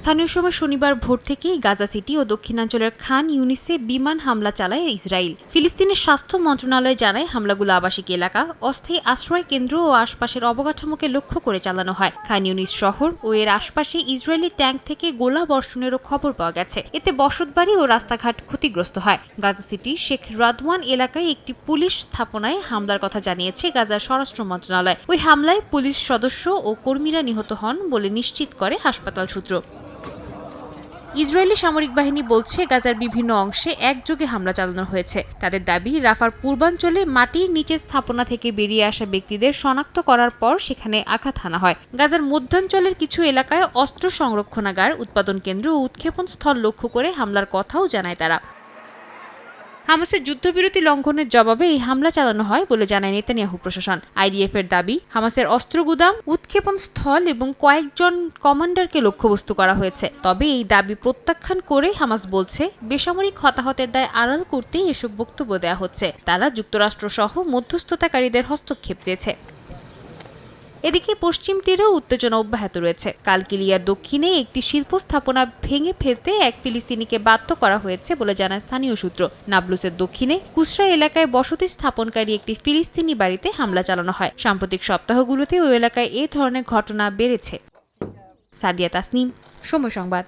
স্থানীয় সময় শনিবার ভোর থেকেই গাজা সিটি ও দক্ষিণাঞ্চলের খান ইউনিসে বিমান হামলা চালায় ইসরায়েল। ফিলিস্তিনের স্বাস্থ্য মন্ত্রণালয় জানায়, হামলাগুলো আবাসিক এলাকা, অস্থায়ী আশ্রয় কেন্দ্র ও আশপাশের অবকাঠামোকে লক্ষ্য করে চালানো হয়। খান ইউনিস শহর ও এর আশপাশে ইসরায়েলি ট্যাঙ্ক থেকে গোলা বর্ষণেরও খবর পাওয়া গেছে। এতে বসতবাড়ি ও রাস্তাঘাট ক্ষতিগ্রস্ত হয়। গাজা সিটির শেখ রাদওয়ান এলাকায় একটি পুলিশ স্থাপনায় হামলার কথা জানিয়েছে গাজার স্বরাষ্ট্র মন্ত্রণালয়। ওই হামলায় পুলিশ সদস্য ও কর্মীরা নিহত হন বলে নিশ্চিত করে হাসপাতাল সূত্র। ইসরায়েলি সামরিক বাহিনী বলছে, গাজার বিভিন্ন অংশে একযোগে হামলা চালানো হয়েছে। তাদের দাবি, রাফার পূর্বাঞ্চলে মাটির নিচে স্থাপনা থেকে বেরিয়ে আসা ব্যক্তিদের শনাক্ত করার পর সেখানে আঘাত হানা হয়। গাজার মধ্যাঞ্চলের কিছু এলাকায় অস্ত্র সংরক্ষণাগার, উৎপাদন কেন্দ্র ও উৎক্ষেপণ স্থল লক্ষ্য করে হামলার কথাও জানায় তারা। হামাসের যুদ্ধবিরতি লঙ্ঘনের জবাবে এই হামলা চালানো হয় বলে জানায় নেতানিয়াহু প্রশাসন। আইডিএফ এর দাবি, হামাসের অস্ত্র গুদাম, উৎক্ষেপণ স্থল এবং কয়েকজন কমান্ডারকে লক্ষ্যবস্তু করা হয়েছে। তবে এই দাবি প্রত্যাখ্যান করে হামাস বলছে, বেসামরিক হতাহতের দায় আড়াল করতেই এসব বক্তব্য দেওয়া হচ্ছে। তারা যুক্তরাষ্ট্র সহ মধ্যস্থতাকারীদের হস্তক্ষেপ চেয়েছে। এদিকে পশ্চিম তীরেও উত্তেজনা অব্যাহত রয়েছে। কালকিলিয়ার দক্ষিণে একটি শিল্প স্থাপনা ভেঙে ফেলতে এক ফিলিস্তিনিকে বাধ্য করা হয়েছে বলে জানায় স্থানীয় সূত্র। নাবলুসের দক্ষিণে কুসরা এলাকায় বসতি স্থাপনকারী একটি ফিলিস্তিনি বাড়িতে হামলা চালানো হয়। সাম্প্রতিক সপ্তাহগুলোতে ওই এলাকায় এ ধরনের ঘটনা বেড়েছে। সাদিয়া তাসনিম, সময় সংবাদ।